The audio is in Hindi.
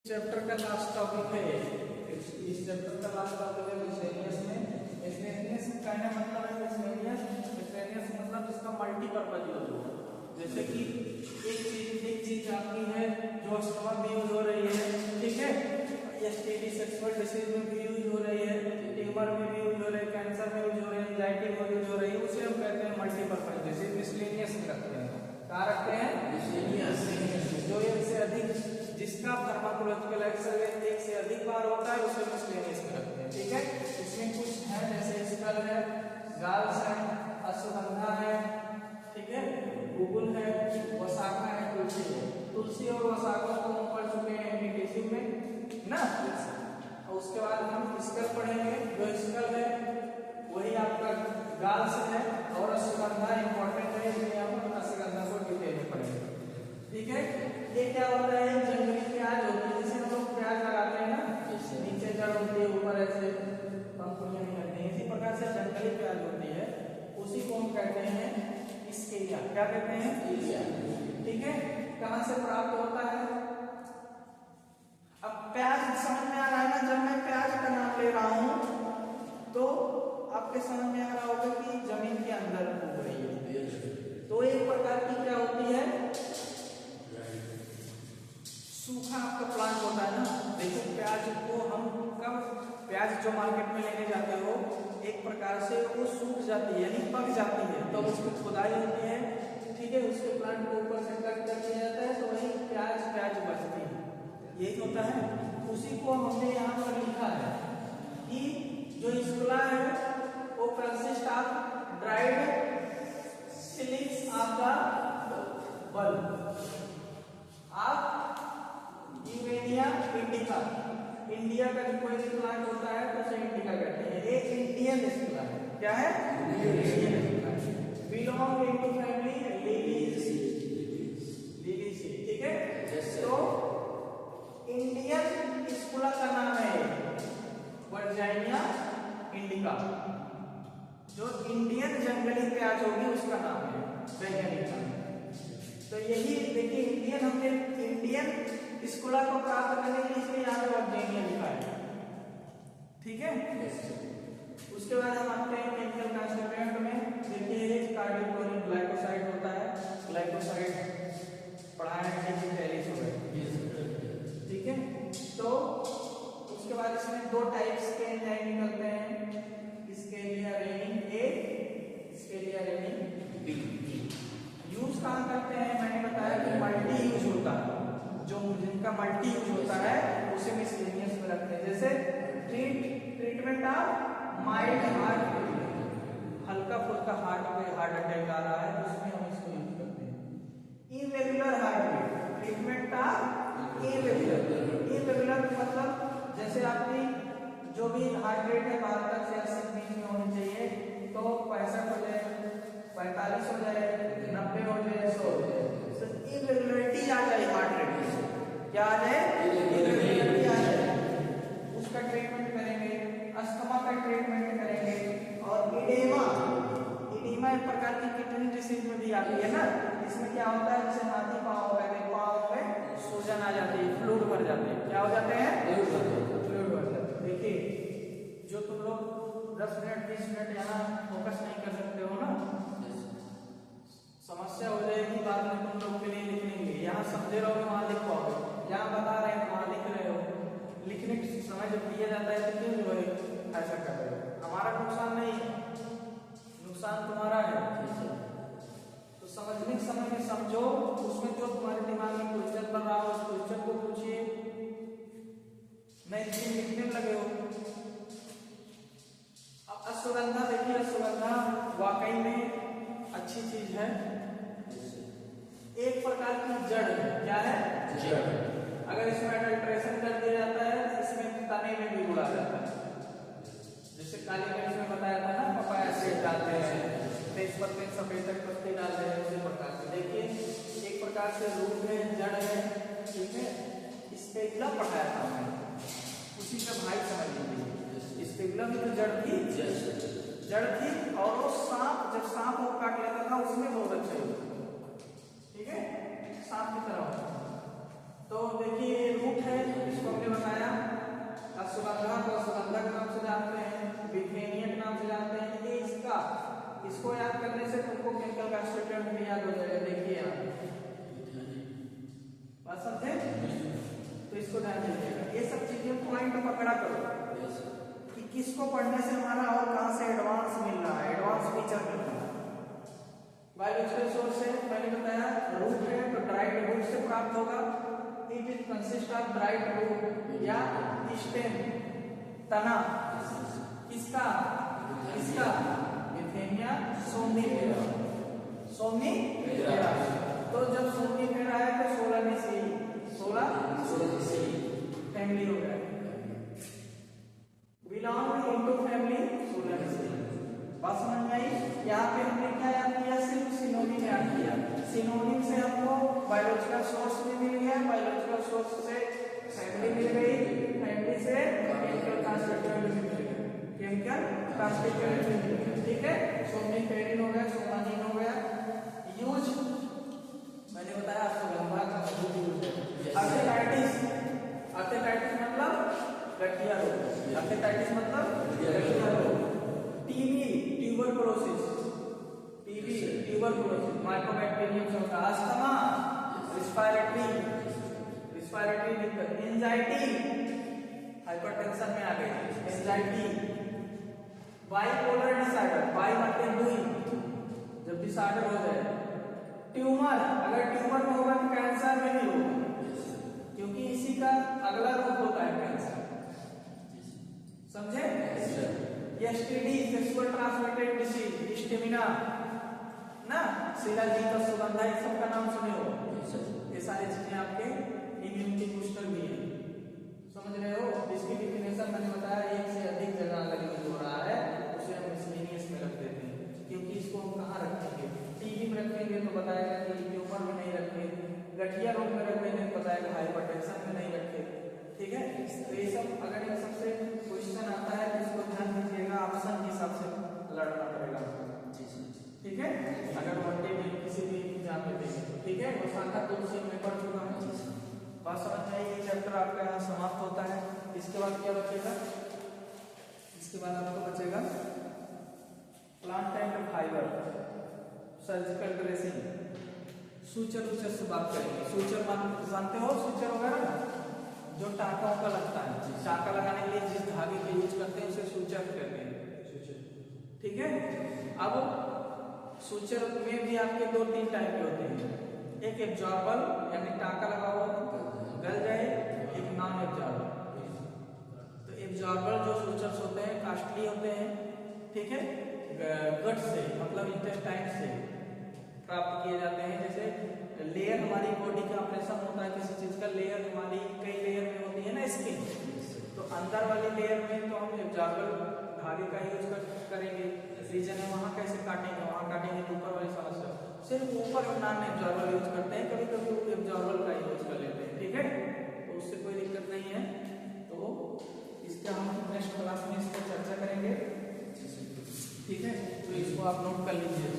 चैप्टर का लास्ट टॉपिक है इस चैप्टर का लास्ट टॉपिक है मिसलेनियस में। मिसलेनियस का क्या मतलब है? मिसलेनियस मतलब जिसका मल्टीपर्पज यूज हो, जैसे कि एक चीज आपकी है जो स्टमक में यूज हो रही है, ठीक है, एसटीडी सेक्सुअल डिसीज में भी यूज हो रही है, ट्यूमर में भी यूज हो रही है, कैंसर में यूज हो रही है, एंजाइटी में यूज हो रही है, उसे हम कहते हैं मल्टीपर्पज। जैसे मिसलेनियस में रखते हैं, कहाँ रखते हैं? मिसलेनियस। जो एक से अधिक जिसका फार्माकोलॉजिकल एक्शन एक से अधिक बार होता है उसे मिसलेनियस में रखते हैं, ठीक है। इसमें कुछ है जैसे स्कल है, गाल्स है, अश्वगंधा है, ठीक है, गुगुल है, वसाखा है, तुलसी है। तुलसी और वसाखा को हम पढ़ चुके हैं एप्लीकेशन में ना। और उसके बाद हम स्कल पढ़ेंगे। जो स्कल है वही आपका गाल्स है और अश्वगंधा इंपॉर्टेंट है, इसलिए हम अश्वगंधा को डिटेल में पढ़ेंगे, ठीक है। ये क्या होता है? जंगली प्याज होती है, जैसे हम लोग प्याज लगाते हैं ना, नीचे जड़ होती है, ऊपर ऐसे पंखुड़ियां निकलती हैं, इसी प्रकार से जंगली प्याज होती है, उसी को हम कहते हैं स्केलिया। क्या कहते हैं? स्केलिया, ठीक है। कहां से प्राप्त होता है? अब प्याज समझ में आ रहा है ना, जब मैं प्याज का नाम ले रहा हूं तो आपके समझ में आ रहा होगा कि जमीन के अंदर उग रही है, तो एक प्रकार की क्या होती है? सूखा आपका प्लांट होता है ना। देखो प्याज को हम कब, प्याज जो मार्केट में लेने जाते हो एक प्रकार से वो सूख जाती है यानी पक जाती है, तो उसकी खुदाई होती है, ठीक है, उसके प्लांट को ऊपर से कट कर दिया जाता है, तो वही प्याज बचती है, यही होता है। उसी को हमने यहाँ पर लिखा है कि जो स्कुला है वो consist of dried slices of the bulb of Urginea indica. India का जो कोई भी प्लांट होता है तो उसे इंडिका कहते हैं। ये इंडियन स्कुला है। क्या है? इंडियन स्कुला है। बिलोंग इनटू फैमिली लिलिएसी, ठीक है। तो इंडियन स्कुला का नाम है वर्जीनिया इंडिका। जो इंडियन जंगली प्याज होगी उसका नाम है वैज्ञानिक नाम। तो यही देखिए, इंडियन हमने इंडियन स्कुला को प्राप्त करने के लिए इसमें यहाँ पे वर्जीनिया लिखा है, ठीक है। उसके बाद हम आते हैं केमिकल कंस्टिट्यूएंट में। देखिए कार्डियोक्लोरिन ग्लाइकोसाइड होता है, ग्लाइकोसाइड पढ़ाया है कि पहले से, ठीक है। तो उसके बाद इसमें दो टाइप्स के एंजाइम निकलते हैं, इसके लिए रेनिन ए, इसके लिए रेनिन बी। यूज कहाँ करते हैं? मैंने बताया कि मल्टी यूज होता है, जो जिनका मल्टी यूज होता है उसे मिसलेनियस में रखते हैं। जैसे treatment of mild heart failure, हल्का फुल्का हार्ट अटैक आ रहा है उसमें हम इसको यूज करते हैं। Irregular heart beat, treatment of irregular मतलब जैसे आपकी जो भी हार्ट रेट है 72 से 80 बीच में होनी चाहिए, तो 65 हो जाए, 45 हो जाए, 90 हो जाए, 100 हो जाए, इरेगुलरिटी आ जाए हार्ट रेट में, क्या आ जाए? इरेगुलरिटी आ जाए, उसका ट्रीटमेंट करेंगे। अस्थमा का ट्रीटमेंट करेंगे। और इडेमा एक प्रकार की किडनी डिसीज में भी आती है ना। इसमें क्या होता है? जैसे हाथी पाँव में सूजन आ जाती है, फ्लूइड भर जाते हैं। क्या हो जाते हैं? फ्लूइड भर जाते हैं। देखिए जो तुम लोग 10 मिनट 20 मिनट यहाँ फोकस नहीं कर सकते हो ना, समस्या हो जाएगी बाद में तुम लोग के लिए लिखेंगे। यहाँ समझे रहोगे वहां लिख पाओगे, यहाँ बता रहे हैं वहां लिख रहे हो। लिखने की समय जब दिया जाता है तो क्यों जो है ऐसा कर रहे हो? हमारा नुकसान नहीं है, नुकसान तुम्हारा है। तो समझने के समय में समझो, उसमें जो तुम्हारे दिमाग में क्वेश्चन बन रहा हो उस क्वेश्चन को पूछिए, नहीं इसलिए लिखने में लगे हो। अब अश्वगंधा देखिए, अश्वगंधा वाकई में अच्छी चीज है, एक प्रकार की जड़ है। क्या है? जड़। अगर इसमें अडल्ट्रेशन कर दिया जाता है इसमें तने में भी उड़ा जाता है, जैसे काली मिर्च में बताया था ना, पपाया सीड डालते हैं, तेज पत्ते सफेद पत्ते डालते हैं, उसी प्रकार से देखिए एक प्रकार से रूट है, जड़ है, ठीक है। स्पेगुला पढ़ाया था मैंने, उसी का भाई समझ लीजिए। स्पेगुला में तो जड़ थी और वो सांप, जब सांप वो काट लेता था उसमें बहुत अच्छे होते, ठीक है, सांप की तरह। तो देखिए रूट है, इसको बात समझे? तो इसको ध्यान दीजिएगा, ये सब चीजें पॉइंट पकड़ा करो कि किसको पढ़ने से हमारा और कहां से एडवांस मिल रहा है, एडवांस फीचर मिल रहा है। बायोलॉजिकल सोर्स है, मैंने बताया रूट है तो ड्राइड रूट से प्राप्त होगा। It is consist of dried root या स्टेम, तना, किसका किसका Euthymia somnifera, somnifera। तो जब somnifera है तो सोलह फैमिली हो गया, बिलोंग इनटू फैमिली सोलानेसी। बात समझ में आई? यहाँ पे हमने क्या याद किया, सिर्फ सिनोनिम याद किया। सिनोनिम से हमको बायोलॉजिकल सोर्स भी मिल गया, बायोलॉजिकल सोर्स से फैमिली मिल गई, फैमिली से केमिकल ट्रांसक्रिप्शन भी मिल गया, केमिकल ट्रांसक्रिप्शन भी मिल गया। ठीक है, सोमनिफेरिन हो गया, सोमानिन हो गया। यूज मैंने बताया आपको लंबा का यूज है। अर्थेटाइटिस मतलब गठिया रोग, अर्थेटाइटिस मतलब गठिया रोग। टीबी ट्यूबरकुलोसिस, माइकोबैक्टीरियम से होता है। अस्थमा, रिस्पायरेटरी दिक्कत। एंजाइटी, हाइपरटेंशन में आ गई एंजाइटी। बाइपोलर डिसऑर्डर, बाई मतलब दुई, जब डिसऑर्डर हो जाए। ट्यूमर, अगर ट्यूमर में होगा तो कैंसर में भी होगा, क्योंकि इसी का अगला रूप होता है कैंसर। समझे? STD, sexual transmitted disease, stamina ना, शिलाजीत और सुगंधा, इस सब का नाम सुने हो। ये सारी चीजें आपके इम्यूनिटी बूस्टर भी है, समझ रहे हो? इसकी डिफिनेशन मैंने बताया, एक से अधिक जगह अगर यूज हो रहा है उसे हम मिसलेनियस में रख देते हैं, क्योंकि इसको हम कहाँ रखेंगे? टीबी में रखेंगे तो बताएगा कि ट्यूमर में नहीं रखेंगे, गठिया रोग में रखेंगे तो बताएगा हाइपरटेंशन में नहीं रखेंगे। ठीक है, तो ये सब अगर इन सबसे क्वेश्चन आता है तो इसको ध्यान दीजिएगा, ऑप्शन के हिसाब से लड़ना पड़ेगा। ठीक है, अगर वनडे में किसी भी एग्जाम में देंगे तो। ठीक है, वो शाखा 2 से मैं पढ़ चुका हूँ। बात समझ में आई? ये चैप्टर आपका यहाँ समाप्त होता है। इसके बाद क्या बचेगा? इसके बाद आपको बचेगा plant and fibre, surgical dressing, suture से बात करेंगे। सूचर जानते हो, सूचर वगैरह जो टाका का लगता है, टाका लगाने के लिए जिस धागे का यूज करते हैं उसे सूचर कहते हैं। ठीक है, अब सूचर में भी आपके 2-3 टाइप के होते हैं। एक एब्जॉर्बल यानी टाका लगा हुआ गल जाए, एक नॉन एब्जॉर्बल। तो एब्जॉर्बल जो सूचर्स होते हैं कास्टली होते हैं। ठीक है, गट से मतलब इंटेस्टाइन से प्राप्त किए जाते हैं। जैसे लेयर हमारी बॉडी का ऑपरेशन होता है किसी चीज का, लेयर हमारी कई लेयर में होती है ना स्किन, तो अंदर वाली लेयर में तो हम एब्जॉर्बल धागे का यूज करेंगे। रीजन है वहां कैसे काटेंगे, वहां काटेंगे तो ऊपर वाली समस्या, सिर्फ ऊपर नॉन एब्जॉर्बल यूज करते हैं, कभी कभी एब्जॉर्बल का यूज कर लेते हैं। ठीक है, तो उससे कोई दिक्कत नहीं है। तो इसका हम नेक्स्ट क्लास में इसका चर्चा करेंगे। ठीक है, तो इसको आप नोट कर लीजिए।